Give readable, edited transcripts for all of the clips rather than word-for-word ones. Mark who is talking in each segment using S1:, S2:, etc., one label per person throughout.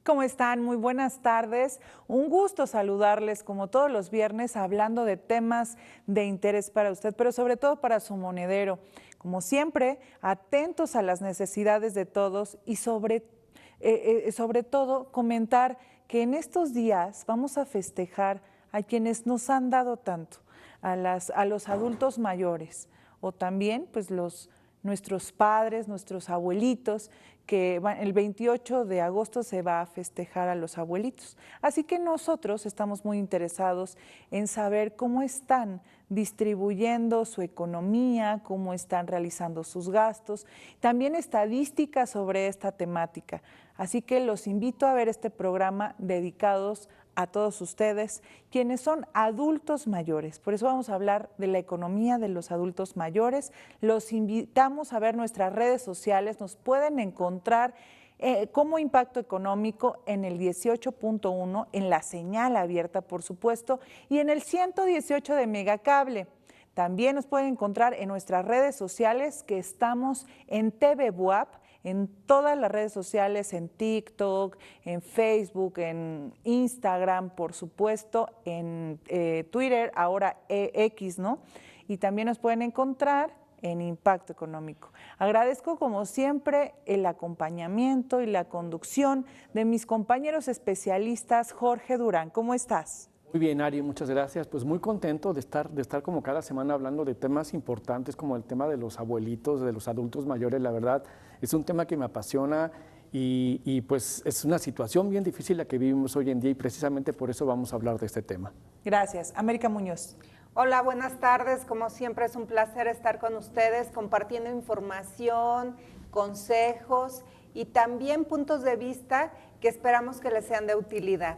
S1: ¿Cómo están? Muy buenas tardes. Un gusto saludarles como todos los viernes hablando de temas de interés para usted, pero sobre todo para su monedero. Como siempre, atentos a las necesidades de todos y sobre todo comentar que en estos días vamos a festejar a quienes nos han dado tanto, a los adultos mayores o también pues nuestros padres, nuestros abuelitos, el 28 de agosto se va a festejar a los abuelitos. Así que nosotros estamos muy interesados en saber cómo están distribuyendo su economía, cómo están realizando sus gastos, también estadísticas sobre esta temática. Así que los invito a ver este programa dedicados a todos ustedes, quienes son adultos mayores. Por eso vamos a hablar de la economía de los adultos mayores. Los invitamos a ver nuestras redes sociales. Nos pueden encontrar como Impacto Económico en el 18.1, en la señal abierta, por supuesto, y en el 118 de Megacable. También nos pueden encontrar en nuestras redes sociales, que estamos en TV Buap, en todas las redes sociales, en TikTok, en Facebook, en Instagram, por supuesto, en Twitter, ahora X, ¿no? Y también nos pueden encontrar en Impacto Económico. Agradezco como siempre el acompañamiento y la conducción de mis compañeros especialistas. Jorge Durán, ¿cómo estás?
S2: Muy bien, Ari, muchas gracias. Pues muy contento de estar como cada semana hablando de temas importantes como el tema de los abuelitos, de los adultos mayores. La verdad, es un tema que me apasiona y pues es una situación bien difícil la que vivimos hoy en día y precisamente por eso vamos a hablar de este tema.
S1: Gracias. América Muñoz.
S3: Hola, buenas tardes. Como siempre es un placer estar con ustedes compartiendo información, consejos y también puntos de vista que esperamos que les sean de utilidad.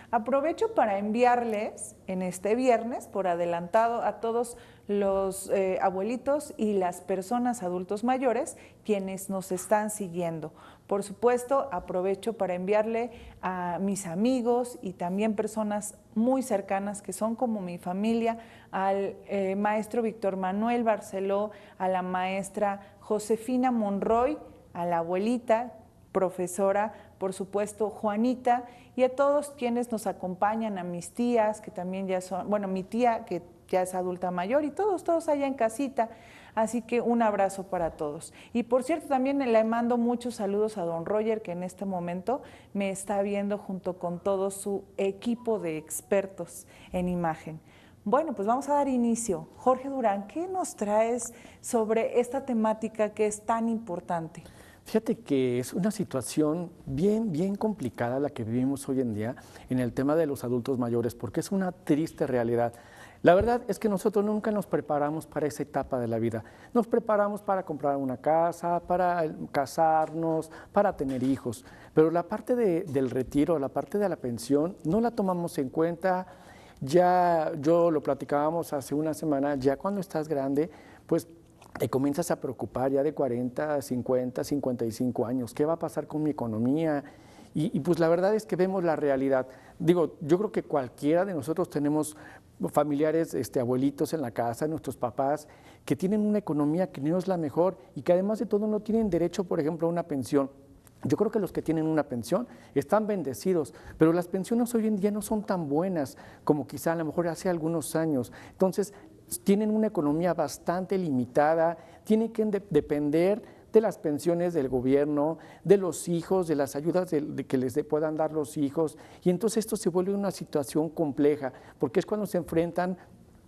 S1: Aprovecho para enviarles en este viernes, por adelantado, a todos los abuelitos y las personas adultos mayores quienes nos están siguiendo. Por supuesto, aprovecho para enviarle a mis amigos y también personas muy cercanas que son como mi familia, al maestro Víctor Manuel Barceló, a la maestra Josefina Monroy, a la abuelita, profesora, por supuesto, Juanita, y a todos quienes nos acompañan, a mis tías, que también ya son, bueno, mi tía que ya es adulta mayor, y todos allá en casita. Así que un abrazo para todos. Y por cierto, también le mando muchos saludos a don Roger, que en este momento me está viendo junto con todo su equipo de expertos en imagen. Bueno, pues vamos a dar inicio. Jorge Durán, ¿qué nos traes sobre esta temática que es tan importante?
S2: Fíjate que es una situación bien complicada la que vivimos hoy en día en el tema de los adultos mayores, porque es una triste realidad. La verdad es que nosotros nunca nos preparamos para esa etapa de la vida. Nos preparamos para comprar una casa, para casarnos, para tener hijos, pero la parte del retiro, la parte de la pensión, no la tomamos en cuenta. Ya yo lo platicábamos hace una semana, ya cuando estás grande, pues te comienzas a preocupar ya de 40, 50, 55 años. ¿Qué va a pasar con mi economía? Y pues la verdad es que vemos la realidad. Digo, yo creo que cualquiera de nosotros tenemos familiares, abuelitos en la casa, nuestros papás, que tienen una economía que no es la mejor y que además de todo no tienen derecho, por ejemplo, a una pensión. Yo creo que los que tienen una pensión están bendecidos, pero las pensiones hoy en día no son tan buenas como quizá a lo mejor hace algunos años. Entonces, tienen una economía bastante limitada, tienen que depender de las pensiones del gobierno, de los hijos, de las ayudas de que les puedan dar los hijos, y entonces esto se vuelve una situación compleja, porque es cuando se enfrentan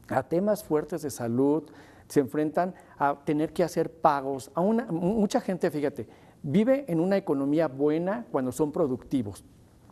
S2: a temas fuertes de salud, se enfrentan a tener que hacer pagos. Mucha gente, fíjate, vive en una economía buena cuando son productivos,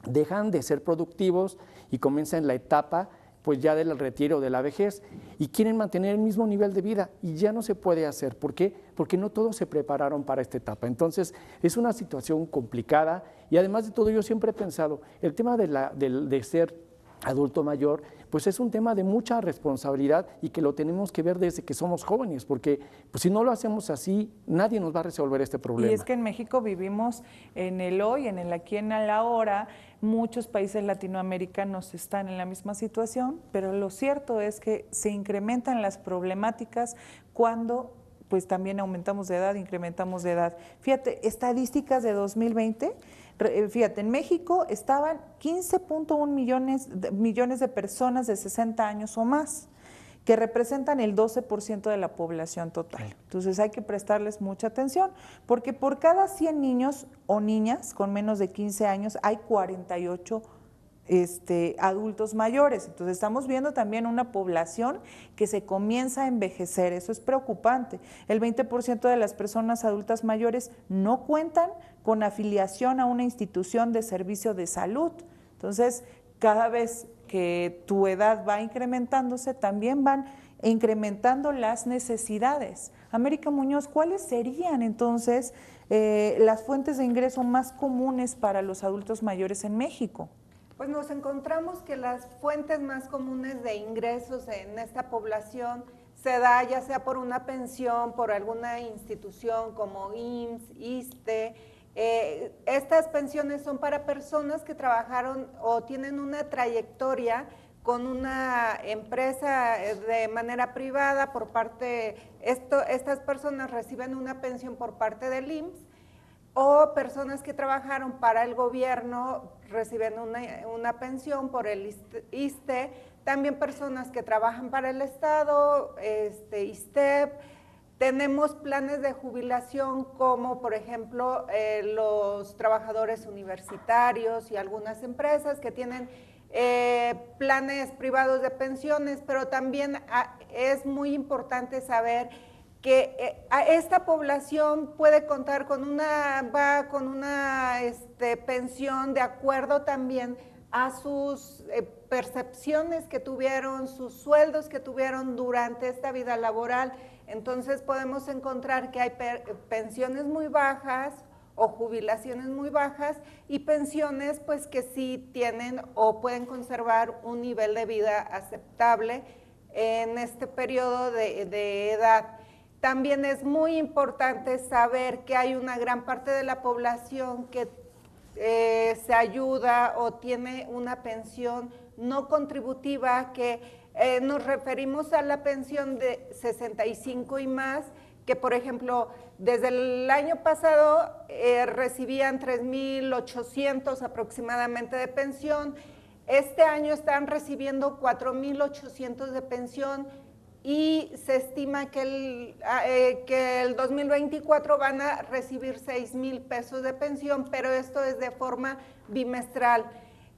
S2: dejan de ser productivos y comienzan la etapa pues ya del retiro, de la vejez, y quieren mantener el mismo nivel de vida y ya no se puede hacer. ¿Por qué? Porque no todos se prepararon para esta etapa. Entonces, es una situación complicada y además de todo yo siempre he pensado, el tema de ser adulto mayor, pues es un tema de mucha responsabilidad y que lo tenemos que ver desde que somos jóvenes, porque pues, si no lo hacemos así, nadie nos va a resolver este problema.
S1: Y es que en México vivimos en el hoy, en el aquí, en el ahora. Muchos países latinoamericanos están en la misma situación, pero lo cierto es que se incrementan las problemáticas cuando pues también aumentamos de edad, incrementamos de edad. Fíjate, estadísticas de 2020 Fíjate, en México estaban 15.1 millones de personas de 60 años o más, que representan el 12% de la población total. Entonces hay que prestarles mucha atención, porque por cada 100 niños o niñas con menos de 15 años hay 48 adultos mayores. Entonces estamos viendo también una población que se comienza a envejecer. Eso es preocupante. El 20% de las personas adultas mayores no cuentan con afiliación a una institución de servicio de salud. Entonces, cada vez que tu edad va incrementándose, también van incrementando las necesidades. América Muñoz, ¿cuáles serían entonces las fuentes de ingreso más comunes para los adultos mayores en México?
S3: Pues nos encontramos que las fuentes más comunes de ingresos en esta población se da ya sea por una pensión, por alguna institución como IMSS, ISSSTE. Estas pensiones son para personas que trabajaron o tienen una trayectoria con una empresa de manera privada por parte, estas personas reciben una pensión por parte del IMSS, o personas que trabajaron para el gobierno reciben una pensión por el ISSSTE, también personas que trabajan para el Estado, ISSSTEP. Tenemos planes de jubilación como, por ejemplo, los trabajadores universitarios y algunas empresas que tienen planes privados de pensiones, pero también es muy importante saber que esta población puede contar con una pensión de acuerdo también a sus percepciones que tuvieron, sus sueldos que tuvieron durante esta vida laboral. Entonces podemos encontrar que hay pensiones muy bajas o jubilaciones muy bajas y pensiones pues que sí tienen o pueden conservar un nivel de vida aceptable en este periodo de edad. También es muy importante saber que hay una gran parte de la población que se ayuda o tiene una pensión no contributiva, que nos referimos a la pensión de 65 y más, que por ejemplo desde el año pasado recibían 3.800 aproximadamente de pensión, este año están recibiendo 4.800 de pensión, y se estima que el 2024 van a recibir 6,000 pesos de pensión, pero esto es de forma bimestral.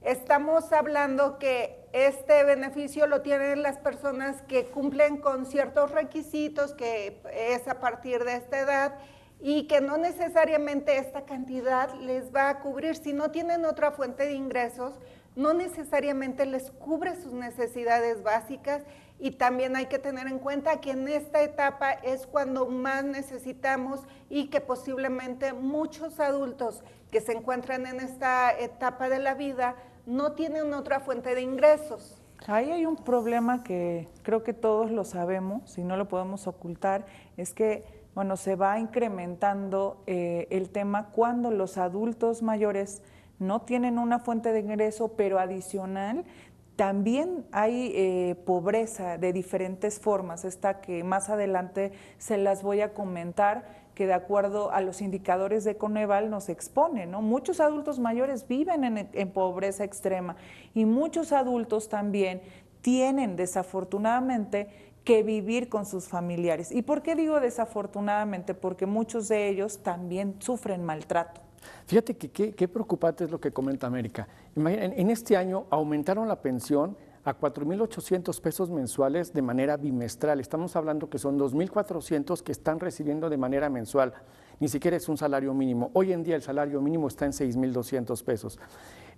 S3: Estamos hablando que este beneficio lo tienen las personas que cumplen con ciertos requisitos, que es a partir de esta edad, y que no necesariamente esta cantidad les va a cubrir. Si no tienen otra fuente de ingresos, no necesariamente les cubre sus necesidades básicas, y también hay que tener en cuenta que en esta etapa es cuando más necesitamos y que posiblemente muchos adultos que se encuentran en esta etapa de la vida no tienen otra fuente de ingresos.
S1: Ahí hay un problema que creo que todos lo sabemos y no lo podemos ocultar, es que bueno, se va incrementando el tema cuando los adultos mayores no tienen una fuente de ingreso, pero adicional también hay pobreza de diferentes formas, esta que más adelante se las voy a comentar, que de acuerdo a los indicadores de Coneval nos expone, ¿no? Muchos adultos mayores viven en pobreza extrema y muchos adultos también tienen desafortunadamente que vivir con sus familiares. ¿Y por qué digo desafortunadamente? Porque muchos de ellos también sufren maltrato.
S2: Fíjate que qué preocupante es lo que comenta América. En este año aumentaron la pensión a 4.800 pesos mensuales de manera bimestral. Estamos hablando que son 2.400 que están recibiendo de manera mensual. Ni siquiera es un salario mínimo. Hoy en día el salario mínimo está en 6.200 pesos.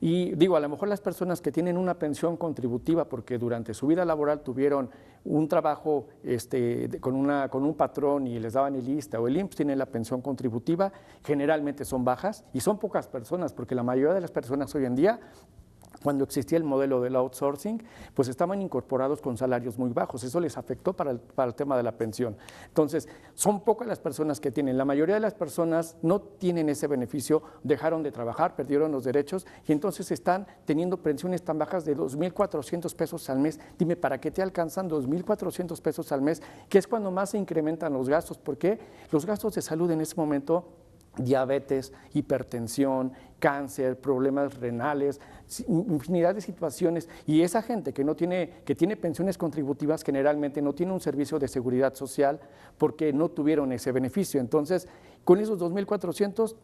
S2: Y digo, a lo mejor las personas que tienen una pensión contributiva porque durante su vida laboral tuvieron un trabajo con un patrón y les daban el ISSSTE o el IMSS, tienen la pensión contributiva, generalmente son bajas y son pocas personas porque la mayoría de las personas hoy en día, cuando existía el modelo del outsourcing, pues estaban incorporados con salarios muy bajos. Eso les afectó para el tema de la pensión. Entonces, son pocas las personas que tienen. La mayoría de las personas no tienen ese beneficio, dejaron de trabajar, perdieron los derechos y entonces están teniendo pensiones tan bajas de 2.400 pesos al mes. Dime, ¿para qué te alcanzan 2.400 pesos al mes? Que es cuando más se incrementan los gastos. ¿Por qué? Los gastos de salud en ese momento diabetes, hipertensión, cáncer, problemas renales, infinidad de situaciones. Y esa gente que tiene pensiones contributivas generalmente no tiene un servicio de seguridad social porque no tuvieron ese beneficio. Entonces, con esos 2.400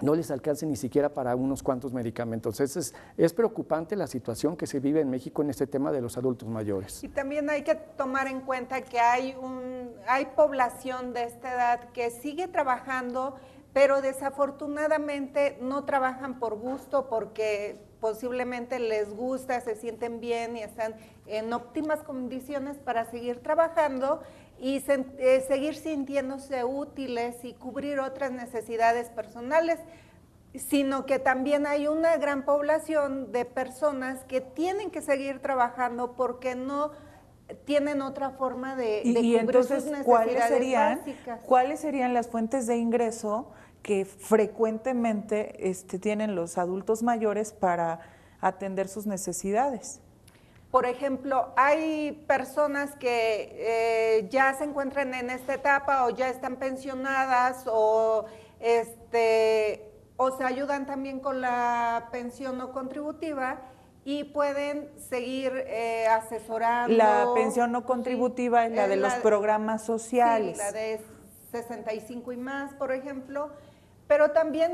S2: no les alcance ni siquiera para unos cuantos medicamentos. Es preocupante la situación que se vive en México en este tema de los adultos mayores.
S3: Y también hay que tomar en cuenta que hay población de esta edad que sigue trabajando, pero desafortunadamente no trabajan por gusto, porque posiblemente les gusta, se sienten bien y están en óptimas condiciones para seguir trabajando y seguir sintiéndose útiles y cubrir otras necesidades personales, sino que también hay una gran población de personas que tienen que seguir trabajando porque no tienen otra forma de cubrir
S1: entonces,
S3: sus necesidades básicas.
S1: ¿Cuáles serían las fuentes de ingreso que frecuentemente tienen los adultos mayores para atender sus necesidades?
S3: Por ejemplo, hay personas que ya se encuentran en esta etapa o ya están pensionadas o se ayudan también con la pensión no contributiva y pueden seguir asesorando.
S1: La pensión no contributiva es la de los programas sociales.
S3: Sí, la de 65 y más, por ejemplo. Pero también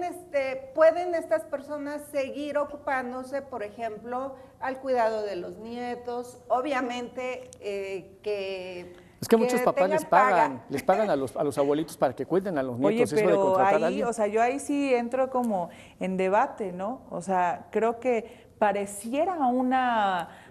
S3: pueden estas personas seguir ocupándose, por ejemplo, al cuidado de los nietos, obviamente
S2: Es que muchos papás les pagan a los abuelitos para que cuiden a los nietos.
S1: Oye, pero
S2: eso de
S1: ahí, yo ahí sí entro como en debate, ¿no? O sea, creo que pareciera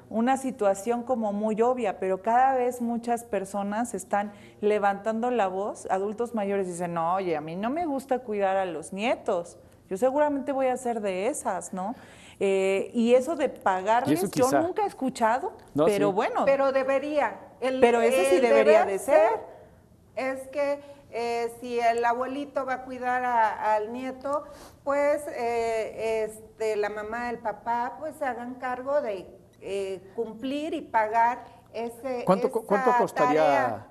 S1: una situación como muy obvia, pero cada vez muchas personas están levantando la voz, adultos mayores dicen, no, oye, a mí no me gusta cuidar a los nietos, yo seguramente voy a ser de esas, ¿no? Y eso de pagarles, yo nunca he escuchado, no, pero sí. Bueno.
S3: Pero debería.
S1: Pero eso sí debería de ser.
S3: Es que si el abuelito va a cuidar al nieto, pues la mamá, el papá, pues se hagan cargo de cumplir y pagar
S2: ¿Cuánto costaría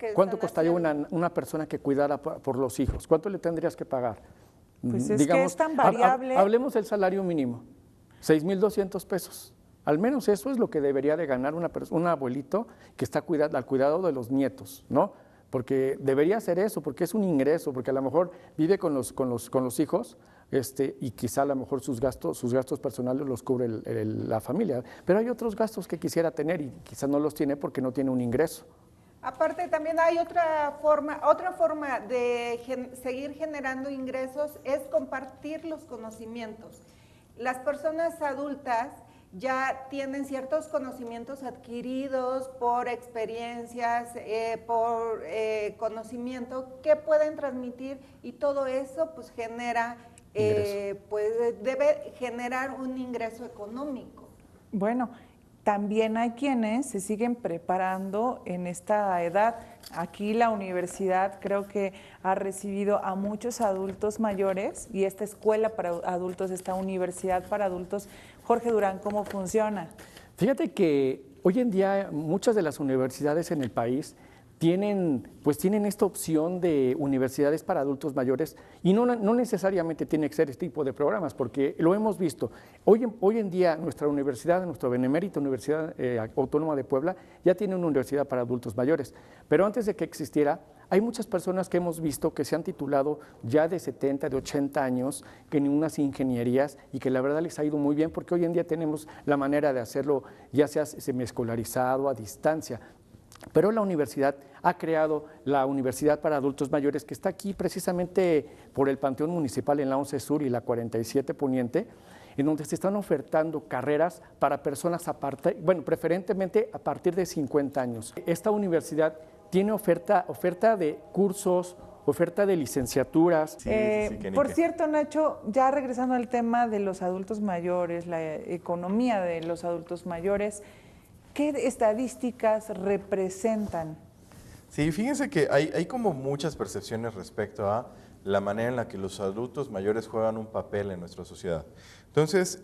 S2: una persona que cuidara por los hijos? ¿Cuánto le tendrías que pagar?
S1: Pues es que es tan variable.
S2: Hablemos del salario mínimo, 6,200 pesos. Al menos eso es lo que debería de ganar un abuelito que está al cuidado de los nietos, ¿no? Porque debería ser eso, porque es un ingreso, porque a lo mejor vive con los hijos y quizá a lo mejor sus gastos personales los cubre la familia. Pero hay otros gastos que quisiera tener y quizá no los tiene porque no tiene un ingreso.
S3: Aparte también hay otra forma de seguir generando ingresos es compartir los conocimientos. Las personas adultas ya tienen ciertos conocimientos adquiridos por experiencias, por conocimiento que pueden transmitir y todo eso pues genera, debe generar un ingreso económico.
S1: Bueno, también hay quienes se siguen preparando en esta edad. Aquí la universidad creo que ha recibido a muchos adultos mayores y esta escuela para adultos, esta universidad para adultos. Jorge Durán, ¿cómo funciona?
S2: Fíjate que hoy en día muchas de las universidades en el país tienen esta opción de universidades para adultos mayores y no necesariamente tiene que ser este tipo de programas, porque lo hemos visto. Hoy en día nuestra universidad, nuestra benemérita Universidad Autónoma de Puebla, ya tiene una universidad para adultos mayores, pero antes de que existiera, hay muchas personas que hemos visto que se han titulado ya de 70, de 80 años, que en unas ingenierías y que la verdad les ha ido muy bien, porque hoy en día tenemos la manera de hacerlo ya sea semiescolarizado, a distancia. Pero la universidad ha creado la Universidad para Adultos Mayores, que está aquí precisamente por el Panteón Municipal en la 11 Sur y la 47 Poniente, en donde se están ofertando carreras para personas preferentemente a partir de 50 años. Esta universidad tiene oferta de cursos, oferta de licenciaturas.
S1: Por cierto, Nacho, ya regresando al tema de los adultos mayores, la economía de los adultos mayores, ¿qué estadísticas representan?
S4: Sí, fíjense que hay como muchas percepciones respecto a la manera en la que los adultos mayores juegan un papel en nuestra sociedad. Entonces,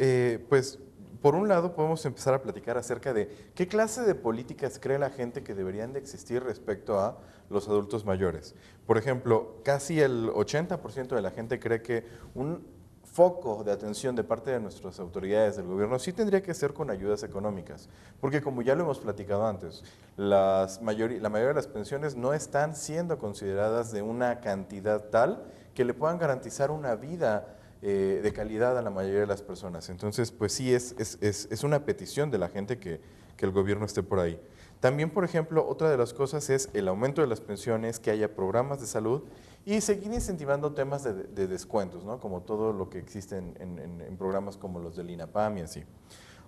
S4: pues por un lado podemos empezar a platicar acerca de qué clase de políticas cree la gente que deberían de existir respecto a los adultos mayores. Por ejemplo, casi el 80% de la gente cree que un foco de atención de parte de nuestras autoridades del gobierno sí tendría que ser con ayudas económicas, porque como ya lo hemos platicado antes, la mayoría de las pensiones no están siendo consideradas de una cantidad tal que le puedan garantizar una vida de calidad a la mayoría de las personas. Entonces, pues sí, es una petición de la gente que el gobierno esté por ahí. También, por ejemplo, otra de las cosas es el aumento de las pensiones, que haya programas de salud y seguir incentivando temas de descuentos, ¿no? Como todo lo que existe en programas como los del INAPAM y así.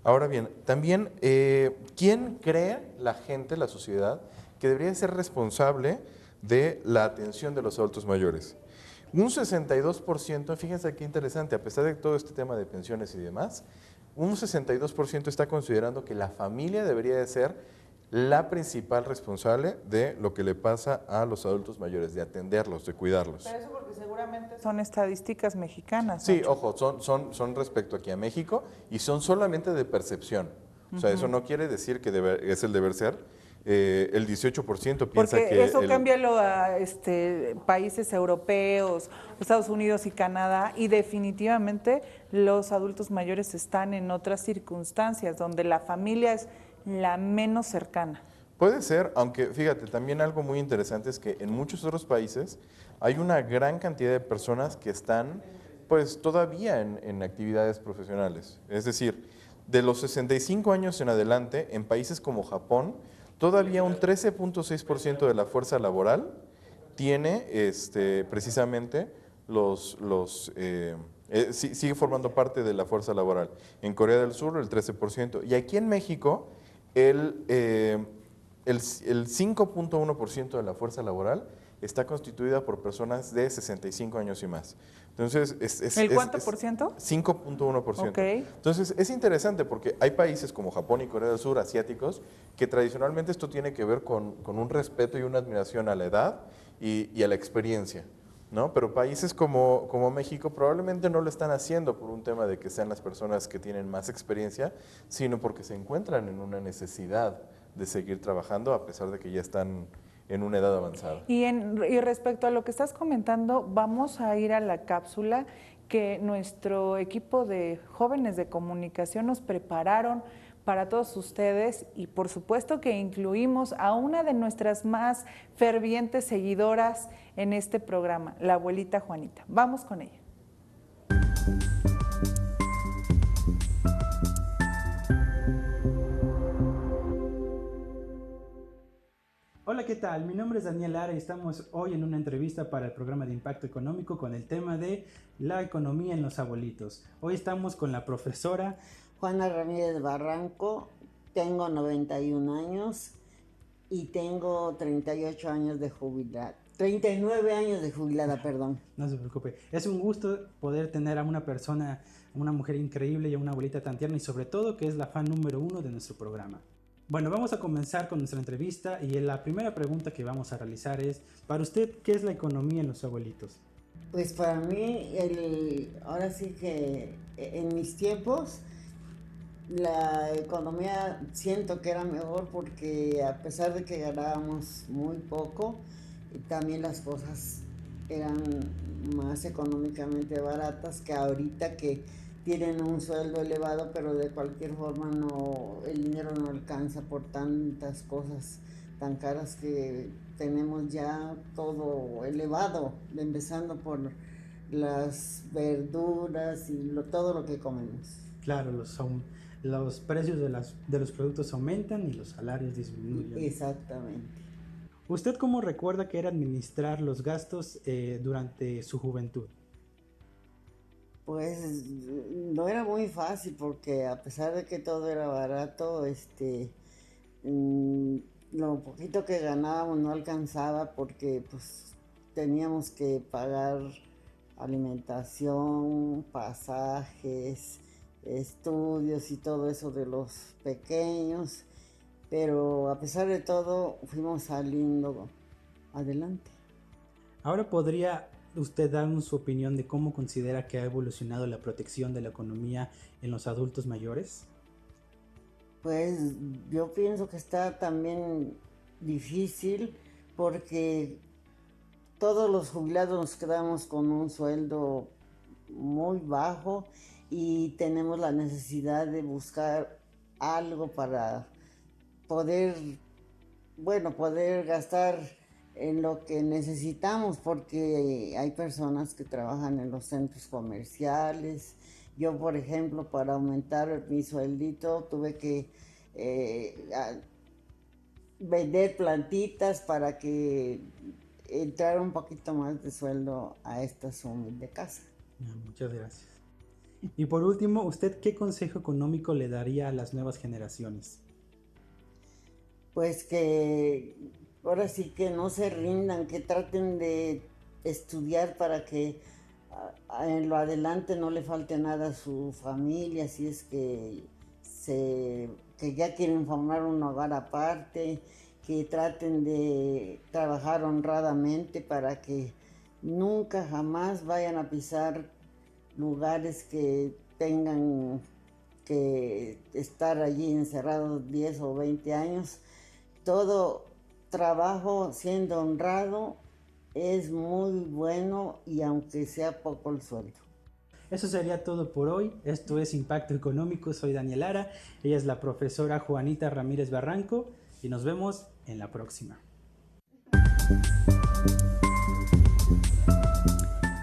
S4: Ahora bien, también, ¿quién cree la gente, la sociedad, que debería ser responsable de la atención de los adultos mayores? Un 62%, fíjense qué interesante, a pesar de todo este tema de pensiones y demás, un 62% está considerando que la familia debería de ser la principal responsable de lo que le pasa a los adultos mayores, de atenderlos, de cuidarlos.
S1: Pero eso porque seguramente son estadísticas mexicanas.
S4: Sí,
S1: Nacho.
S4: ojo, son respecto aquí a México y son solamente de percepción. O sea, eso no quiere decir que es el deber ser. El 18% piensa
S1: Porque
S4: que
S1: eso cámbialo a países europeos, Estados Unidos y Canadá, y definitivamente los adultos mayores están en otras circunstancias donde la familia es la menos cercana.
S4: Puede ser, aunque fíjate, también algo muy interesante es que en muchos otros países hay una gran cantidad de personas que están pues todavía en actividades profesionales. Es decir, de los 65 años en adelante, en países como Japón, todavía un 13.6% de la fuerza laboral tiene precisamente sigue formando parte de la fuerza laboral. En Corea del Sur el 13%. Y aquí en México el 5.1% de la fuerza laboral está constituida por personas de 65 años y más. Entonces,
S1: ¿El cuánto por ciento?
S4: 5.1%.
S1: Ok.
S4: Entonces, es interesante porque hay países como Japón y Corea del Sur, asiáticos, que tradicionalmente esto tiene que ver con un respeto y una admiración a la edad y a la experiencia, ¿no? Pero países como México probablemente no lo están haciendo por un tema de que sean las personas que tienen más experiencia, sino porque se encuentran en una necesidad de seguir trabajando a pesar de que ya están en una edad avanzada.
S1: Y respecto a lo que estás comentando, vamos a ir a la cápsula que nuestro equipo de jóvenes de comunicación nos prepararon para todos ustedes y por supuesto que incluimos a una de nuestras más fervientes seguidoras en este programa, la abuelita Juanita. Vamos con ella.
S5: Hola, ¿qué tal? Mi nombre es Daniel Lara y estamos hoy en una entrevista para el programa de Impacto Económico con el tema de la economía en los abuelitos. Hoy estamos con la profesora
S6: Juana Ramírez Barranco, tengo 91 años y tengo 38 años de jubilada. 39 años de jubilada, perdón.
S5: No se preocupe. Es un gusto poder tener a una persona, una mujer increíble y a una abuelita tan tierna y sobre todo que es la fan número 1 de nuestro programa. Bueno, vamos a comenzar con nuestra entrevista y la primera pregunta que vamos a realizar es, para usted, ¿qué es la economía en los abuelitos?
S6: Pues para mí, ahora sí que en mis tiempos, la economía siento que era mejor porque a pesar de que ganábamos muy poco, también las cosas eran más económicamente baratas que ahorita que tienen un sueldo elevado, pero de cualquier forma el dinero no alcanza por tantas cosas tan caras que tenemos ya todo elevado, empezando por las verduras y todo lo que comemos.
S5: Claro, los precios de los productos aumentan y los salarios disminuyen.
S6: Exactamente.
S5: ¿Usted cómo recuerda que era administrar los gastos durante su juventud?
S6: Pues no era muy fácil porque a pesar de que todo era barato, lo poquito que ganábamos no alcanzaba porque pues teníamos que pagar alimentación, pasajes, estudios y todo eso de los pequeños, pero a pesar de todo fuimos saliendo adelante.
S5: Ahora podría usted darnos su opinión de cómo considera que ha evolucionado la protección de la economía en los adultos mayores.
S6: Pues yo pienso que está también difícil porque todos los jubilados nos quedamos con un sueldo muy bajo y tenemos la necesidad de buscar algo para poder, bueno, poder gastar en lo que necesitamos, porque hay personas que trabajan en los centros comerciales. Yo, por ejemplo, para aumentar mi sueldito tuve que vender plantitas para que entrara un poquito más de sueldo a esta humilde casa.
S5: Muchas gracias. Y por último, ¿usted qué consejo económico le daría a las nuevas generaciones?
S6: Pues que ahora sí que no se rindan, que traten de estudiar para que en lo adelante no le falte nada a su familia, si es que ya quieren formar un hogar aparte, que traten de trabajar honradamente para que nunca jamás vayan a pisar lugares que tengan que estar allí encerrados 10 o 20 años. Todo trabajo siendo honrado es muy bueno y aunque sea poco el sueldo.
S5: Eso sería todo por hoy. Esto es Impacto Económico. Soy Daniel Lara. Ella es la profesora Juanita Ramírez Barranco y nos vemos en la próxima.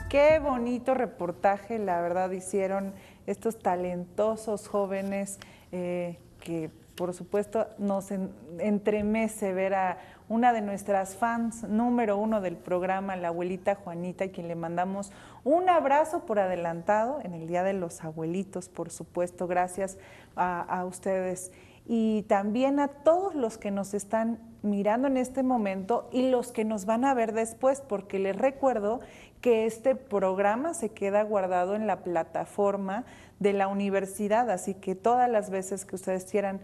S1: Qué bonito reportaje, la verdad, hicieron estos talentosos jóvenes que, por supuesto, nos entremece ver a una de nuestras fans número 1 del programa, la abuelita Juanita, a quien le mandamos un abrazo por adelantado en el Día de los Abuelitos, por supuesto, gracias a ustedes. Y también a todos los que nos están mirando en este momento y los que nos van a ver después, porque les recuerdo que este programa se queda guardado en la plataforma de la universidad, así que todas las veces que ustedes quieran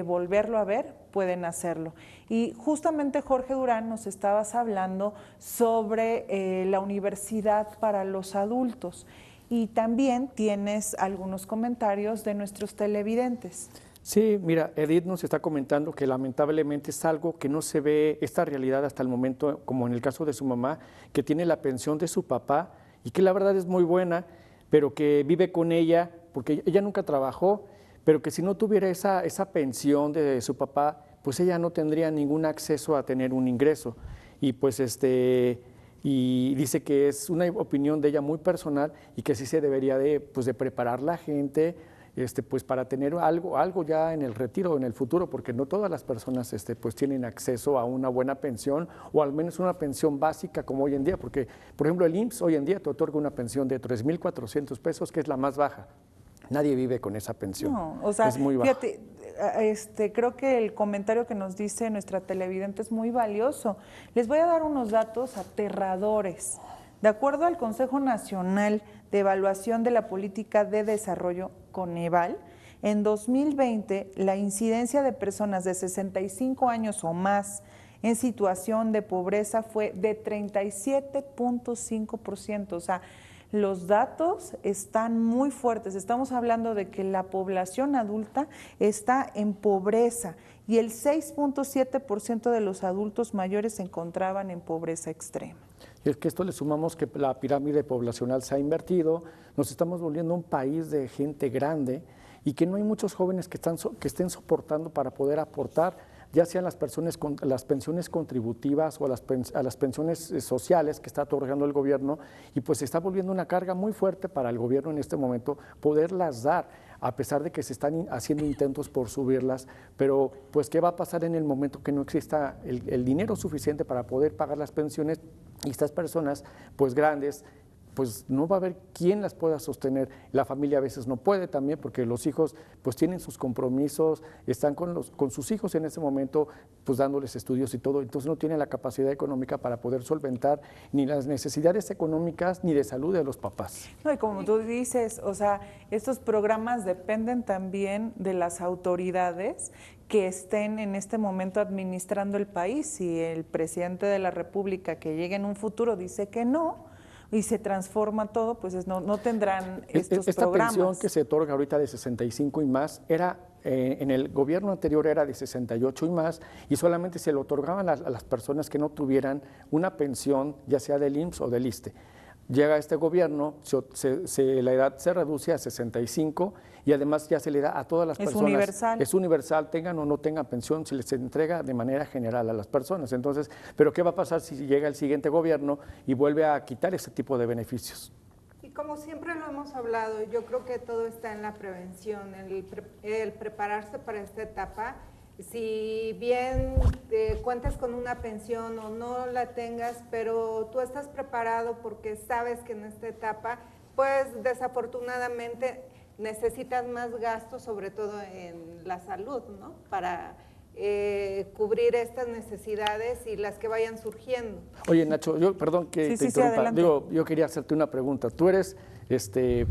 S1: volverlo a ver, pueden hacerlo. Y justamente, Jorge Durán, nos estabas hablando sobre la universidad para los adultos y también tienes algunos comentarios de nuestros televidentes.
S2: Sí, mira, Edith nos está comentando que lamentablemente es algo que no se ve esta realidad hasta el momento, como en el caso de su mamá, que tiene la pensión de su papá y que la verdad es muy buena, pero que vive con ella, porque ella nunca trabajó, pero que si no tuviera esa pensión de su papá, pues ella no tendría ningún acceso a tener un ingreso. Y pues y dice que es una opinión de ella muy personal y que sí se debería de preparar la gente, pues para tener algo ya en el retiro, en el futuro, porque no todas las personas pues tienen acceso a una buena pensión o al menos una pensión básica como hoy en día, porque por ejemplo el IMSS hoy en día te otorga una pensión de 3,400 pesos, que es la más baja. Nadie vive con esa pensión.
S1: No, o sea,
S2: es muy baja.
S1: Fíjate, creo que el comentario que nos dice nuestra televidente es muy valioso. Les voy a dar unos datos aterradores. De acuerdo al Consejo Nacional de Evaluación de la Política de Desarrollo, Coneval, en 2020 la incidencia de personas de 65 años o más en situación de pobreza fue de 37.5%. O sea, los datos están muy fuertes. Estamos hablando de que la población adulta está en pobreza y el 6.7% de los adultos mayores se encontraban en pobreza extrema.
S2: Y es que esto le sumamos que la pirámide poblacional se ha invertido, nos estamos volviendo un país de gente grande y que no hay muchos jóvenes que estén soportando para poder aportar, ya sean las pensiones contributivas o a las pensiones sociales que está otorgando el gobierno, y pues se está volviendo una carga muy fuerte para el gobierno en este momento poderlas dar, a pesar de que se están haciendo intentos por subirlas, pero pues ¿qué va a pasar en el momento que no exista el dinero suficiente para poder pagar las pensiones? Y estas personas pues grandes, pues no va a haber quien las pueda sostener. La familia a veces no puede también porque los hijos pues tienen sus compromisos, están con sus hijos en ese momento pues dándoles estudios y todo, entonces no tienen la capacidad económica para poder solventar ni las necesidades económicas ni de salud de los papás.
S1: No, y como tú dices, o sea, estos programas dependen también de las autoridades que estén en este momento administrando el país. Si el presidente de la República que llegue en un futuro dice que no, y se transforma todo, pues no tendrán estos
S2: Esta
S1: programas.
S2: pensión que se otorga ahorita de 65 y más era en el gobierno anterior era de 68 y más, y solamente se le otorgaban a las personas que no tuvieran una pensión, ya sea del IMSS o del ISSSTE. Llega este gobierno, la edad se reduce a 65 y además ya se le da a todas las personas.
S1: Es universal.
S2: Es universal, tengan o no tengan pensión, se les entrega de manera general a las personas. Entonces, ¿pero qué va a pasar si llega el siguiente gobierno y vuelve a quitar ese tipo de beneficios?
S3: Y como siempre lo hemos hablado, yo creo que todo está en la prevención, el prepararse para esta etapa. Si bien cuentas con una pensión o no la tengas, pero tú estás preparado porque sabes que en esta etapa, pues desafortunadamente necesitas más gastos, sobre todo en la salud, ¿no? Para cubrir estas necesidades y las que vayan surgiendo.
S2: Oye, Nacho, perdón que te interrumpa. Yo quería hacerte una pregunta. Tú eres,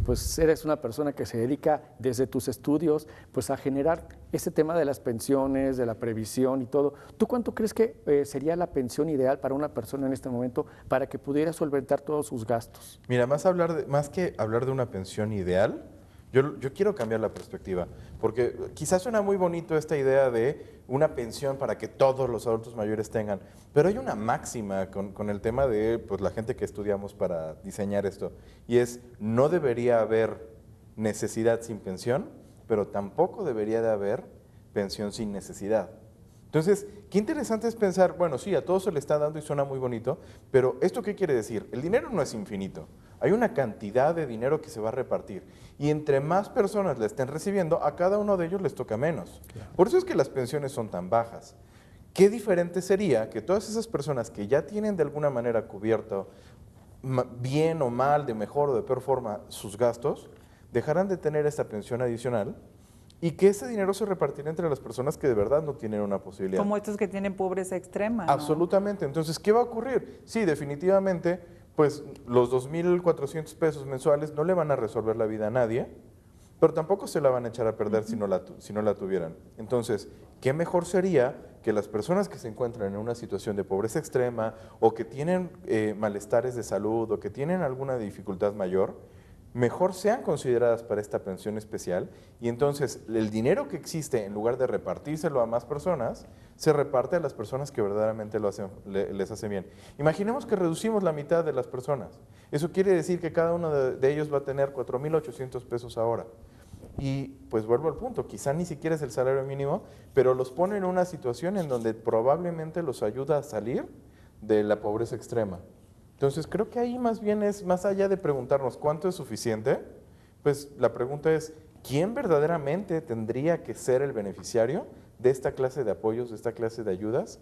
S2: pues eres una persona que se dedica desde tus estudios, pues a generar ese tema de las pensiones, de la previsión y todo. ¿Tú cuánto crees que sería la pensión ideal para una persona en este momento para que pudiera solventar todos sus gastos?
S4: Mira, más que hablar de una pensión ideal, yo quiero cambiar la perspectiva, porque quizás suena muy bonito esta idea de una pensión para que todos los adultos mayores tengan, pero hay una máxima con el tema de pues, la gente que estudiamos para diseñar esto, y es, no debería haber necesidad sin pensión, pero tampoco debería de haber pensión sin necesidad. Entonces, qué interesante es pensar, bueno, sí, a todos se le está dando y suena muy bonito, pero ¿esto qué quiere decir? El dinero no es infinito. Hay una cantidad de dinero que se va a repartir y entre más personas le estén recibiendo, a cada uno de ellos les toca menos. Claro. Por eso es que las pensiones son tan bajas. Qué diferente sería que todas esas personas que ya tienen de alguna manera cubierto, bien o mal, de mejor o de peor forma, sus gastos, dejaran de tener esta pensión adicional y que ese dinero se repartiera entre las personas que de verdad no tienen una posibilidad.
S1: Como estos que tienen pobreza extrema, ¿no?
S4: Absolutamente. Entonces, ¿qué va a ocurrir? Sí, definitivamente, pues los 2,400 pesos mensuales no le van a resolver la vida a nadie, pero tampoco se la van a echar a perder si no la tuvieran. Entonces, ¿qué mejor sería que las personas que se encuentran en una situación de pobreza extrema o que tienen malestares de salud o que tienen alguna dificultad mayor, mejor sean consideradas para esta pensión especial y entonces el dinero que existe, en lugar de repartírselo a más personas, se reparte a las personas que verdaderamente les hace bien. Imaginemos que reducimos la mitad de las personas. Eso quiere decir que cada uno de ellos va a tener 4,800 pesos ahora. Y pues vuelvo al punto, quizá ni siquiera es el salario mínimo, pero los pone en una situación en donde probablemente los ayuda a salir de la pobreza extrema. Entonces, creo que ahí más bien es, más allá de preguntarnos cuánto es suficiente, pues la pregunta es, ¿quién verdaderamente tendría que ser el beneficiario de esta clase de apoyos, de esta clase de ayudas?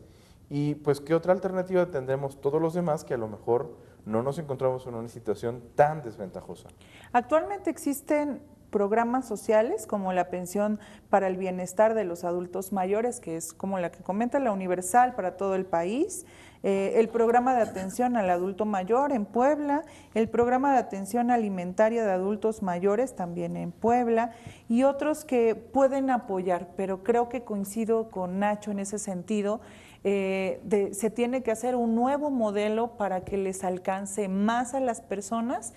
S4: Y pues, ¿qué otra alternativa tendremos todos los demás que a lo mejor no nos encontramos en una situación tan desventajosa?
S1: Actualmente existen programas sociales como la pensión para el bienestar de los adultos mayores, que es como la que comenta, la universal para todo el país, el programa de atención al adulto mayor en Puebla, el programa de atención alimentaria de adultos mayores también en Puebla y otros que pueden apoyar, pero creo que coincido con Nacho en ese sentido. Se tiene que hacer un nuevo modelo para que les alcance más a las personas.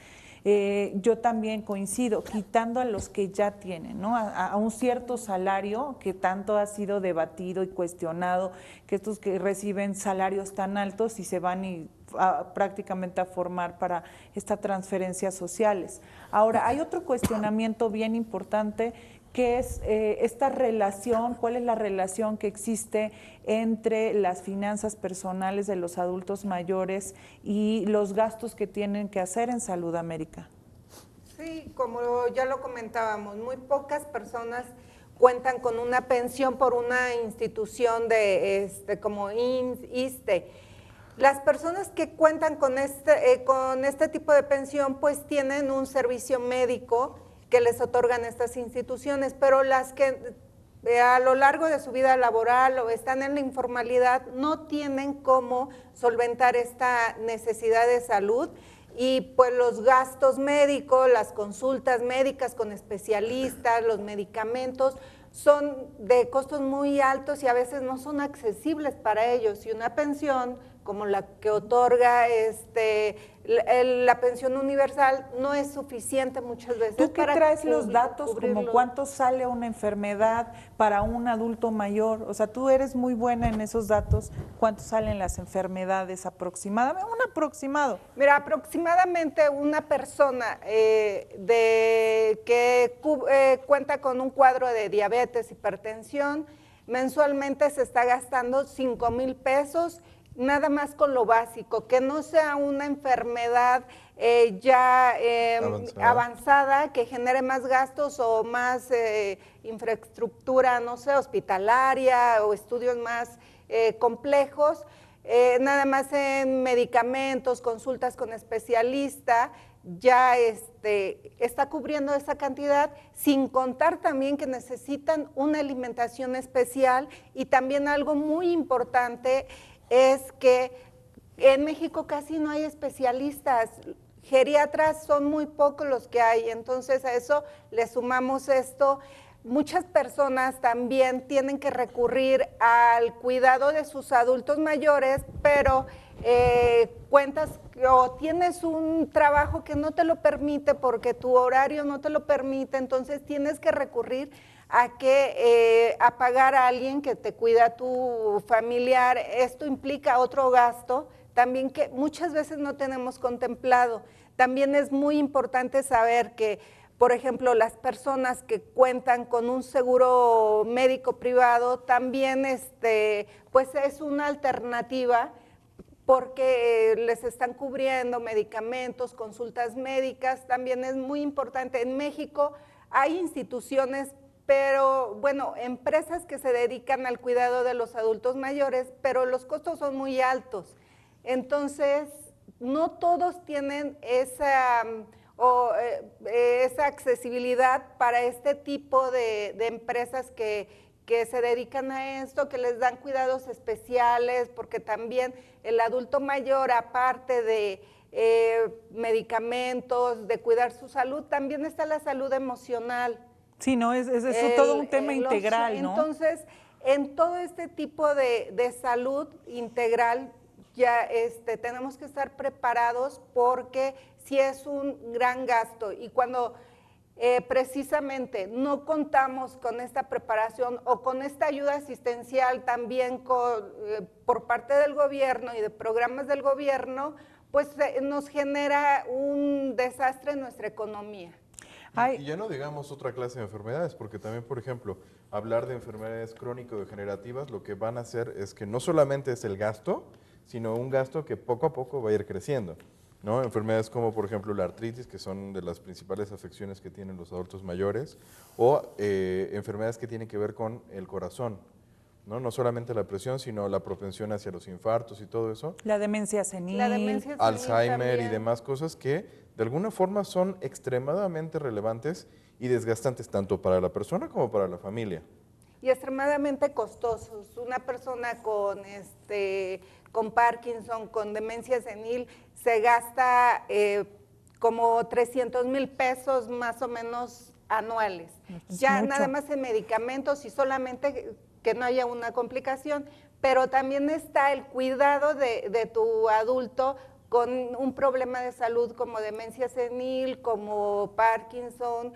S1: Yo también coincido, quitando a los que ya tienen, ¿no? A un cierto salario que tanto ha sido debatido y cuestionado, que estos que reciben salarios tan altos y se van prácticamente a formar para estas transferencias sociales. Ahora, hay otro cuestionamiento bien importante que es esta relación, cuál es la relación que existe entre las finanzas personales de los adultos mayores y los gastos que tienen que hacer en Salud América.
S3: Sí, como ya lo comentábamos, muy pocas personas cuentan con una pensión por una institución como ISSSTE. Las personas que cuentan con este tipo de pensión pues tienen un servicio médico que les otorgan estas instituciones, pero las que a lo largo de su vida laboral o están en la informalidad no tienen cómo solventar esta necesidad de salud y pues los gastos médicos, las consultas médicas con especialistas, los medicamentos son de costos muy altos y a veces no son accesibles para ellos y una pensión como la que otorga la pensión universal, no es suficiente muchas veces.
S1: ¿Tú qué
S3: para
S1: traes los datos como
S3: cubrirlo.
S1: cuánto sale una enfermedad para un adulto mayor? O sea, tú eres muy buena en esos datos. ¿Cuánto salen las enfermedades aproximadamente? Un aproximado.
S3: Mira, aproximadamente una persona que cuenta con un cuadro de diabetes, hipertensión, mensualmente se está gastando 5,000 pesos, nada más con lo básico, que no sea una enfermedad avanzada, que genere más gastos o más infraestructura, no sé, hospitalaria o estudios más complejos. Nada más en medicamentos, consultas con especialista, ya está cubriendo esa cantidad, sin contar también que necesitan una alimentación especial, y también algo muy importante es que en México casi no hay especialistas, geriatras son muy pocos los que hay, entonces a eso le sumamos esto. Muchas personas también tienen que recurrir al cuidado de sus adultos mayores, pero cuentas o tienes un trabajo que no te lo permite porque tu horario no te lo permite, entonces tienes que recurrir a pagar a alguien que te cuida a tu familiar. Esto implica otro gasto también que muchas veces no tenemos contemplado. También es muy importante saber que, por ejemplo, las personas que cuentan con un seguro médico privado también pues es una alternativa, porque les están cubriendo medicamentos, consultas médicas. También es muy importante. En México hay instituciones, pero bueno, empresas que se dedican al cuidado de los adultos mayores, pero los costos son muy altos. Entonces, no todos tienen esa accesibilidad para este tipo de empresas que se dedican a esto, que les dan cuidados especiales, porque también el adulto mayor, aparte de medicamentos, de cuidar su salud, también está la salud emocional.
S1: Sí, no, es todo un tema integral, ¿no?
S3: Entonces, en todo este tipo de salud integral, ya tenemos que estar preparados, porque sí es un gran gasto, y cuando precisamente no contamos con esta preparación o con esta ayuda asistencial también por parte del gobierno y de programas del gobierno, pues nos genera un desastre en nuestra economía.
S4: Y ya no digamos otra clase de enfermedades, porque también, por ejemplo, hablar de enfermedades crónico-degenerativas, lo que van a hacer es que no solamente es el gasto, sino un gasto que poco a poco va a ir creciendo, ¿no? Enfermedades como, por ejemplo, la artritis, que son de las principales afecciones que tienen los adultos mayores, o enfermedades que tienen que ver con el corazón, ¿no? No solamente la presión, sino la propensión hacia los infartos y todo eso.
S1: La demencia senil.
S3: La demencia senil
S4: Alzheimer
S3: también.
S4: Y demás cosas que de alguna forma son extremadamente relevantes y desgastantes tanto para la persona como para la familia.
S3: Y extremadamente costosos. Una persona con Parkinson, con demencia senil, se gasta como 300,000 pesos más o menos anuales. Ya
S1: mucho.
S3: nada más en medicamentos, y solamente que no haya una complicación, pero también está el cuidado de tu adulto con un problema de salud como demencia senil, como Parkinson,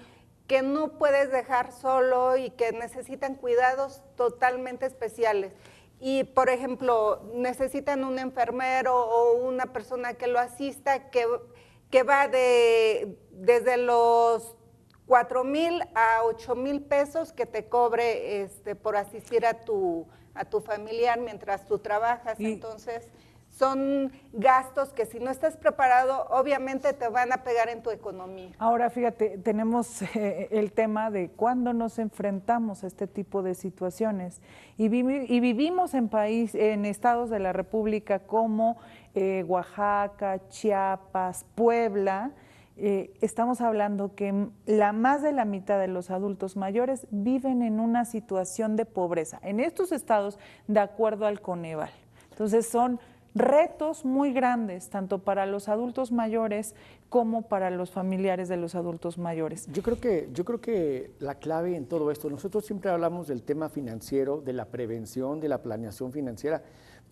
S3: que no puedes dejar solo y que necesitan cuidados totalmente especiales. Y, por ejemplo, necesitan un enfermero o una persona que lo asista, que va desde los 4,000 a 8,000 pesos que te cobre por asistir a tu familiar mientras tú trabajas. Entonces, son gastos que si no estás preparado, obviamente te van a pegar en tu economía.
S1: Ahora, fíjate, tenemos el tema de cuándo nos enfrentamos a este tipo de situaciones y vivimos en estados de la República como Oaxaca, Chiapas, Puebla. Estamos hablando que más de la mitad de los adultos mayores viven en una situación de pobreza en estos estados, de acuerdo al Coneval. Entonces son retos muy grandes, tanto para los adultos mayores como para los familiares de los adultos mayores.
S2: Yo creo que la clave en todo esto, nosotros siempre hablamos del tema financiero, de la prevención, de la planeación financiera,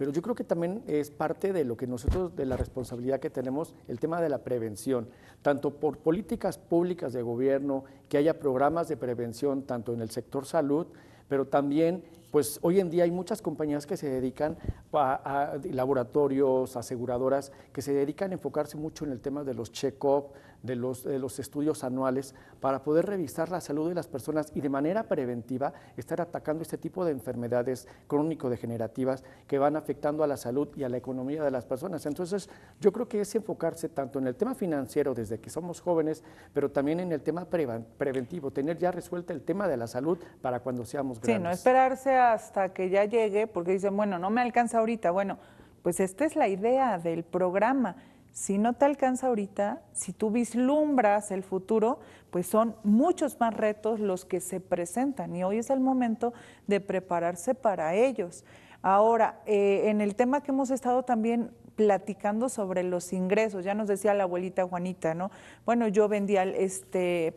S2: pero yo creo que también es parte de lo que nosotros, de la responsabilidad que tenemos, el tema de la prevención, tanto por políticas públicas de gobierno, que haya programas de prevención tanto en el sector salud, pero también, pues hoy en día hay muchas compañías que se dedican a laboratorios, aseguradoras, que se dedican a enfocarse mucho en el tema de los check-up, de los estudios anuales, para poder revisar la salud de las personas y de manera preventiva estar atacando este tipo de enfermedades crónico-degenerativas que van afectando a la salud y a la economía de las personas. Entonces, yo creo que es enfocarse tanto en el tema financiero desde que somos jóvenes, pero también en el tema preventivo, tener ya resuelto el tema de la salud para cuando seamos grandes.
S1: Sí, no esperarse hasta que ya llegue, porque dicen, bueno, no me alcanza ahorita. Bueno, pues esta es la idea del programa. Si no te alcanza ahorita, si tú vislumbras el futuro, pues son muchos más retos los que se presentan y hoy es el momento de prepararse para ellos. Ahora, en el tema que hemos estado también platicando sobre los ingresos, ya nos decía la abuelita Juanita, ¿no? Bueno, yo vendía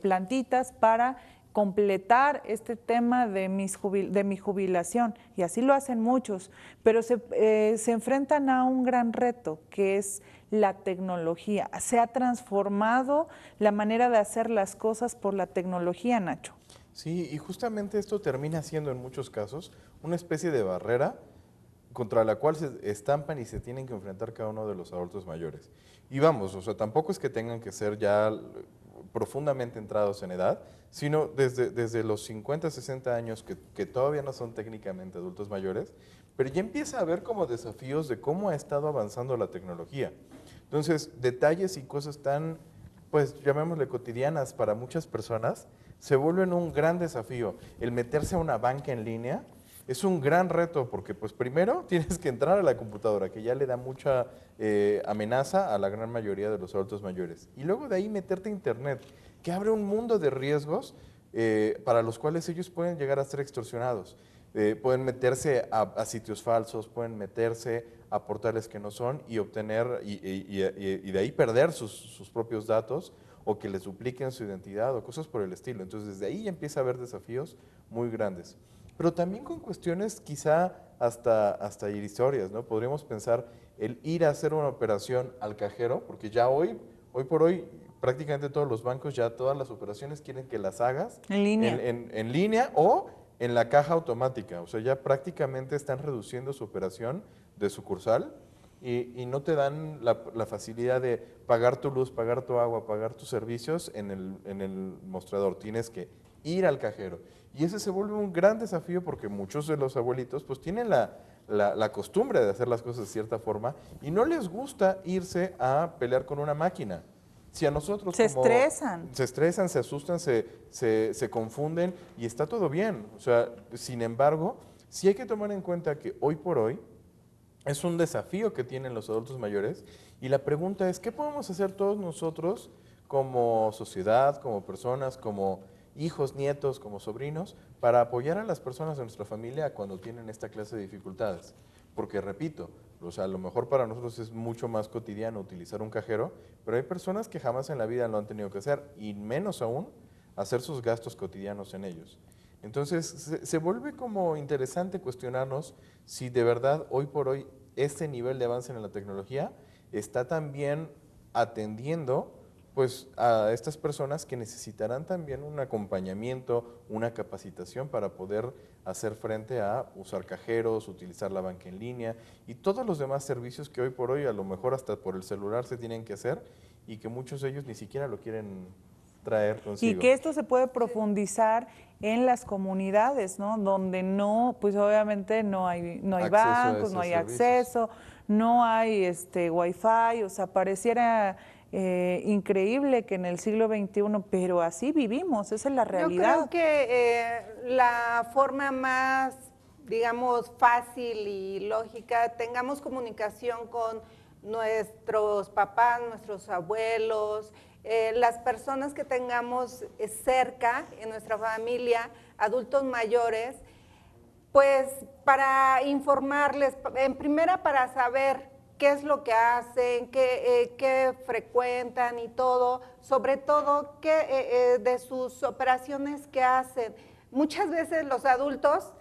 S1: plantitas para completar este tema de mi jubilación, y así lo hacen muchos, pero se enfrentan a un gran reto, que es la tecnología. Se ha transformado la manera de hacer las cosas por la tecnología, Nacho.
S4: Sí, y justamente esto termina siendo en muchos casos una especie de barrera contra la cual se estampan y se tienen que enfrentar cada uno de los adultos mayores. Y vamos, o sea, tampoco es que tengan que ser ya profundamente entrados en edad, sino desde los 50, 60 años que todavía no son técnicamente adultos mayores, pero ya empieza a haber como desafíos de cómo ha estado avanzando la tecnología. Entonces, detalles y cosas tan, pues llamémosle cotidianas para muchas personas, se vuelven un gran desafío. El meterse a una banca en línea es un gran reto porque pues primero tienes que entrar a la computadora, que ya le da mucha amenaza a la gran mayoría de los adultos mayores. Y luego de ahí meterte a internet, que abre un mundo de riesgos para los cuales ellos pueden llegar a ser extorsionados. Pueden meterse a sitios falsos, pueden meterse a portales que no son y obtener, y de ahí perder sus propios datos o que les dupliquen su identidad o cosas por el estilo. Entonces desde ahí ya empieza a haber desafíos muy grandes. Pero también con cuestiones quizá hasta irrisorias, ¿no? Podríamos pensar el ir a hacer una operación al cajero, porque ya hoy por hoy, prácticamente todos los bancos, ya todas las operaciones quieren que las hagas
S1: en línea,
S4: en línea o en la caja automática. O sea, ya prácticamente están reduciendo su operación de sucursal y no te dan la facilidad de pagar tu luz, pagar tu agua, pagar tus servicios en el mostrador. Tienes que ir al cajero. Y ese se vuelve un gran desafío porque muchos de los abuelitos pues tienen la costumbre de hacer las cosas de cierta forma y no les gusta irse a pelear con una máquina. Si a nosotros
S1: se estresan,
S4: se asustan, se confunden y está todo bien. O sea, sin embargo, sí hay que tomar en cuenta que hoy por hoy es un desafío que tienen los adultos mayores y la pregunta es, ¿qué podemos hacer todos nosotros como sociedad, como personas, como hijos, nietos, como sobrinos, para apoyar a las personas de nuestra familia cuando tienen esta clase de dificultades? Porque repito, o sea, a lo mejor para nosotros es mucho más cotidiano utilizar un cajero, pero hay personas que jamás en la vida lo han tenido que hacer, y menos aún hacer sus gastos cotidianos en ellos. Entonces, se vuelve como interesante cuestionarnos si de verdad hoy por hoy este nivel de avance en la tecnología está también atendiendo pues a estas personas que necesitarán también un acompañamiento, una capacitación para poder hacer frente a usar cajeros, utilizar la banca en línea y todos los demás servicios que hoy por hoy a lo mejor hasta por el celular se tienen que hacer y que muchos de ellos ni siquiera lo quieren traer consigo.
S1: Y que esto se puede profundizar en las comunidades, ¿no? Donde no, pues obviamente no hay bancos, no hay acceso, no hay wifi, o sea, pareciera increíble que en el siglo XXI, pero así vivimos, esa es la realidad.
S3: Yo creo que la forma más, digamos, fácil y lógica, tengamos comunicación con nuestros papás, nuestros abuelos, las personas que tengamos cerca en nuestra familia, adultos mayores, pues para informarles, en primera para saber qué es lo que hacen, qué frecuentan y todo, sobre todo de sus operaciones que hacen. Muchas veces los adultos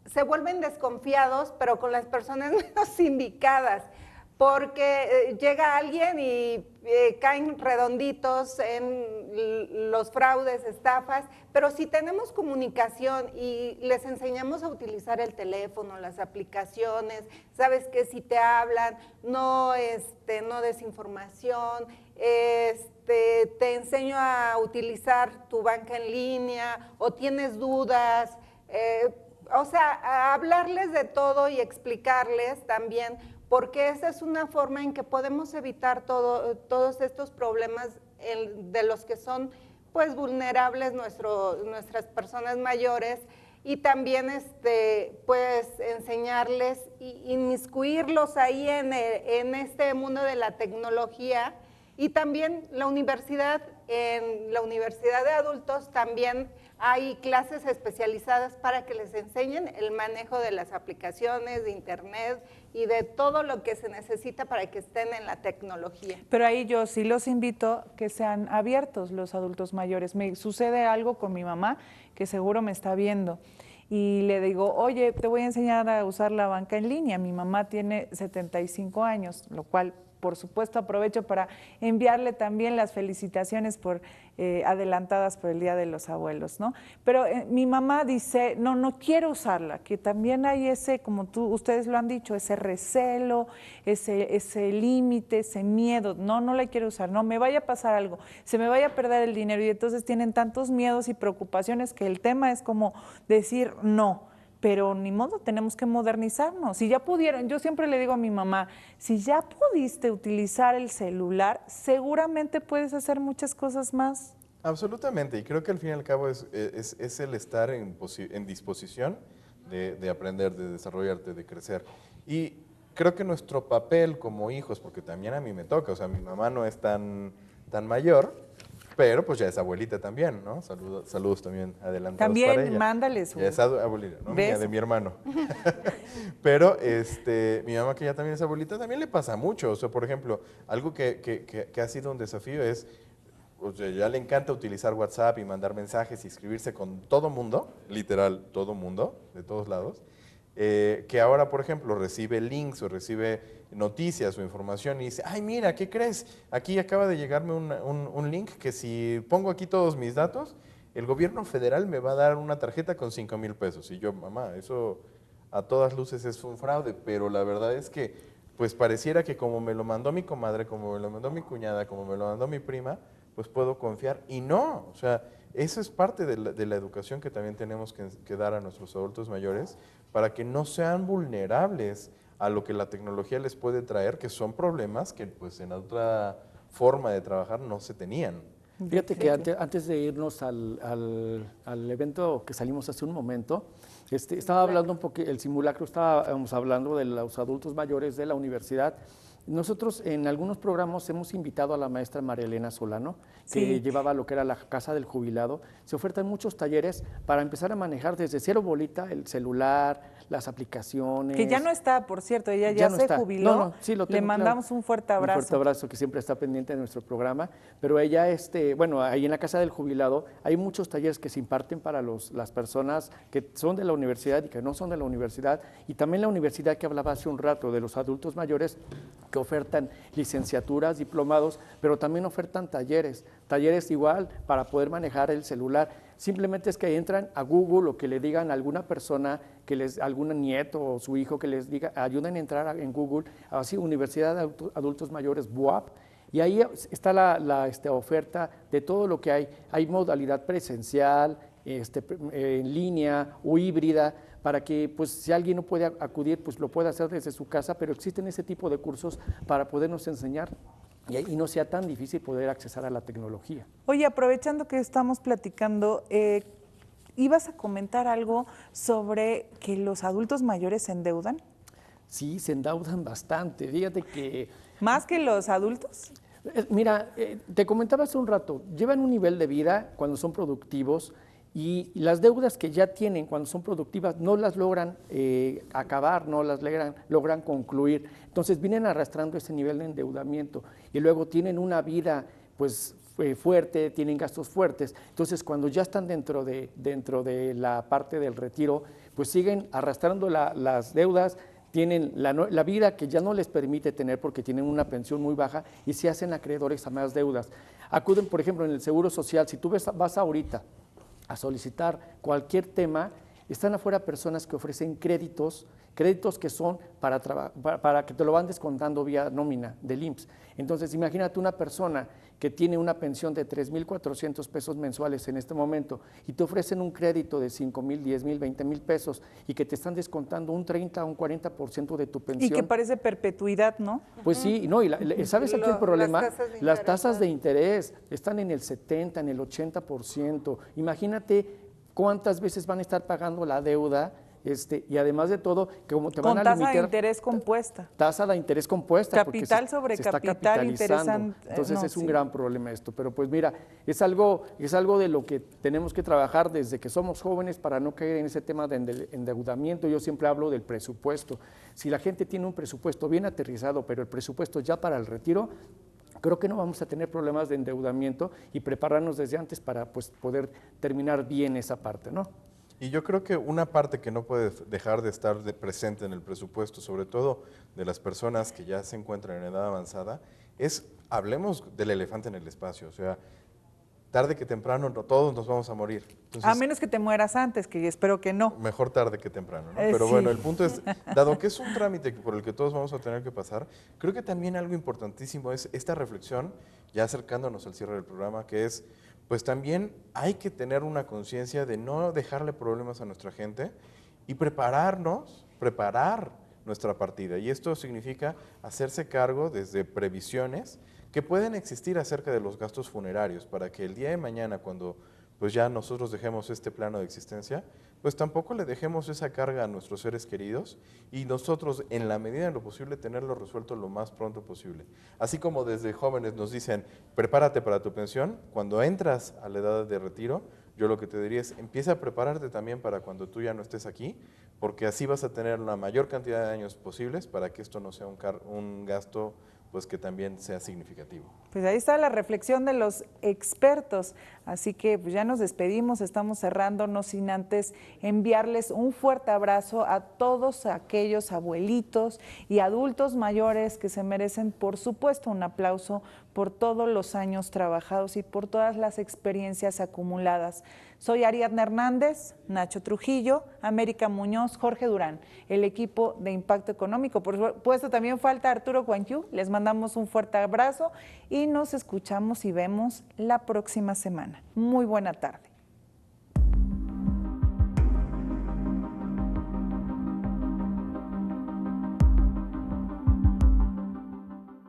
S3: se vuelven desconfiados, pero con las personas menos indicadas, porque llega alguien y caen redonditos en los fraudes, estafas, pero si tenemos comunicación y les enseñamos a utilizar el teléfono, las aplicaciones, sabes que si te hablan, no des información, te enseño a utilizar tu banca en línea o tienes dudas, o sea, a hablarles de todo y explicarles también, porque esa es una forma en que podemos evitar todos estos problemas de los que son pues vulnerables nuestras personas mayores, y también pues enseñarles e inmiscuirlos ahí en este mundo de la tecnología. Y también en la universidad de adultos también hay clases especializadas para que les enseñen el manejo de las aplicaciones, de internet y de todo lo que se necesita para que estén en la tecnología.
S1: Pero ahí yo sí los invito que sean abiertos los adultos mayores. Me sucede algo con mi mamá, que seguro me está viendo, y le digo, oye, te voy a enseñar a usar la banca en línea. Mi mamá tiene 75 años, lo cual por supuesto aprovecho para enviarle también las felicitaciones por adelantadas por el Día de los Abuelos, ¿no? Pero mi mamá dice, no quiero usarla, que también hay ese, como ustedes lo han dicho, ese recelo, ese límite, ese miedo, no la quiero usar, no me vaya a pasar algo, se me vaya a perder el dinero, y entonces tienen tantos miedos y preocupaciones que el tema es como decir no. Pero ni modo, tenemos que modernizarnos. Si ya pudieron, yo siempre le digo a mi mamá, si ya pudiste utilizar el celular, seguramente puedes hacer muchas cosas más.
S4: Absolutamente, y creo que al fin y al cabo es el estar en disposición de aprender, de desarrollarte, de crecer. Y creo que nuestro papel como hijos, porque también a mí me toca, o sea, mi mamá no es tan mayor, pero pues ya es abuelita también, ¿no? Saludos también adelantados para ella.
S1: También mándale su...
S4: Ya es abuelita, ¿no? Mía, de mi hermano. Pero mi mamá, que ya también es abuelita, también le pasa mucho. O sea, por ejemplo, algo que ha sido un desafío es, o sea, ya le encanta utilizar WhatsApp y mandar mensajes y escribirse con todo mundo, literal, todo mundo, de todos lados. Que ahora, por ejemplo, recibe links o recibe noticias o información y dice, ay, mira, ¿qué crees? Aquí acaba de llegarme un link que si pongo aquí todos mis datos, el gobierno federal me va a dar una tarjeta con 5,000 pesos. Y yo, mamá, eso a todas luces es un fraude, pero la verdad es que pues pareciera que como me lo mandó mi comadre, como me lo mandó mi cuñada, como me lo mandó mi prima, pues puedo confiar. Y no, o sea, eso es parte de la educación que también tenemos que dar a nuestros adultos mayores para que no sean vulnerables a lo que la tecnología les puede traer, que son problemas que pues en otra forma de trabajar no se tenían.
S2: Fíjate que antes de irnos al evento que salimos hace un momento, estaba hablando un poco, el simulacro, estábamos hablando de los adultos mayores de la universidad. Nosotros en algunos programas hemos invitado a la maestra María Elena Solano, que llevaba lo que era la Casa del Jubilado. Se ofertan muchos talleres para empezar a manejar desde cero bolita el celular, las aplicaciones.
S1: Que ya no está, por cierto, ella ya
S2: no
S1: se
S2: está.
S1: jubiló.
S2: Sí, lo
S1: Le
S2: tengo
S1: mandamos
S2: claro.
S1: un fuerte abrazo.
S2: Un fuerte abrazo, que siempre está pendiente de nuestro programa. Pero ella, bueno, ahí en la Casa del Jubilado hay muchos talleres que se imparten para las personas que son de la universidad y que no son de la universidad. Y también la universidad que hablaba hace un rato de los adultos mayores, que ofertan licenciaturas, diplomados, pero también ofertan talleres igual para poder manejar el celular. Simplemente es que entran a Google o que le digan a alguna persona, algún nieto o su hijo que les diga, ayuden a entrar en Google, así Universidad de Adultos Mayores, BUAP, y ahí está la oferta de todo lo que hay. Hay modalidad presencial, en línea o híbrida, para que pues si alguien no puede acudir, pues lo pueda hacer desde su casa, pero existen ese tipo de cursos para podernos enseñar y no sea tan difícil poder accesar a la tecnología.
S1: Oye, aprovechando que estamos platicando, ¿ibas a comentar algo sobre que los adultos mayores se endeudan?
S2: Sí, se endeudan bastante. Fíjate que...
S1: ¿Más que los adultos?
S2: Mira, te comentaba hace un rato, llevan un nivel de vida cuando son productivos y las deudas que ya tienen cuando son productivas no las logran acabar, no las logran concluir. Entonces vienen arrastrando ese nivel de endeudamiento y luego tienen una vida pues fuerte, tienen gastos fuertes. Entonces, cuando ya están dentro de la parte del retiro, pues siguen arrastrando las deudas, tienen la vida que ya no les permite tener porque tienen una pensión muy baja y se hacen acreedores a más deudas. Acuden, por ejemplo, en el Seguro Social, si tú vas ahorita a solicitar cualquier tema, están afuera personas que ofrecen créditos que son para que te lo van descontando vía nómina del IMSS. Entonces, imagínate una persona que tiene una pensión de 3,400 pesos mensuales en este momento y te ofrecen un crédito de 5,000, 10,000, 20,000 pesos y que te están descontando un 30 o un 40% de tu pensión.
S1: Y que parece perpetuidad, ¿no?
S2: Pues sí, no, ¿sabes aquí el problema? Las tasas de
S3: interés.
S2: interés están en el 70, en el 80%. Imagínate cuántas veces van a estar pagando la deuda. Y además de todo, que como te van a limitar…
S1: Con tasa de interés compuesta.
S2: Tasa de interés compuesta.
S1: Capital sobre capital,
S2: interesante. Entonces es un gran problema esto. Pero pues mira, es algo de lo que tenemos que trabajar desde que somos jóvenes para no caer en ese tema de endeudamiento. Yo siempre hablo del presupuesto. Si la gente tiene un presupuesto bien aterrizado, pero el presupuesto ya para el retiro, creo que no vamos a tener problemas de endeudamiento y prepararnos desde antes para pues, poder terminar bien esa parte, ¿no?
S4: Y yo creo que una parte que no puede dejar de estar presente en el presupuesto, sobre todo de las personas que ya se encuentran en edad avanzada, hablemos del elefante en el espacio. O sea, tarde que temprano todos nos vamos a morir. Entonces,
S1: a menos que te mueras antes, que espero que no.
S4: Mejor tarde que temprano, ¿no? Pero
S1: sí.
S4: Bueno, el punto es, dado que es un trámite por el que todos vamos a tener que pasar, creo que también algo importantísimo es esta reflexión, ya acercándonos al cierre del programa, que es… pues también hay que tener una conciencia de no dejarle problemas a nuestra gente y preparar nuestra partida. Y esto significa hacerse cargo desde previsiones que pueden existir acerca de los gastos funerarios para que el día de mañana, cuando pues ya nosotros dejemos este plano de existencia, pues tampoco le dejemos esa carga a nuestros seres queridos y nosotros, en la medida de lo posible, tenerlo resuelto lo más pronto posible. Así como desde jóvenes nos dicen, prepárate para tu pensión, cuando entras a la edad de retiro, yo lo que te diría es, empieza a prepararte también para cuando tú ya no estés aquí, porque así vas a tener la mayor cantidad de años posibles para que esto no sea un gasto pues que también sea significativo.
S1: Pues ahí está la reflexión de los expertos, así que pues ya nos despedimos, estamos cerrando, no sin antes enviarles un fuerte abrazo a todos aquellos abuelitos y adultos mayores que se merecen, por supuesto, un aplauso por todos los años trabajados y por todas las experiencias acumuladas. Soy Ariadna Hernández, Nacho Trujillo, América Muñoz, Jorge Durán, el equipo de Impacto Económico. Por supuesto, también falta Arturo Cuanquiu. Les mandamos un fuerte abrazo y nos escuchamos y vemos la próxima semana. Muy buena tarde.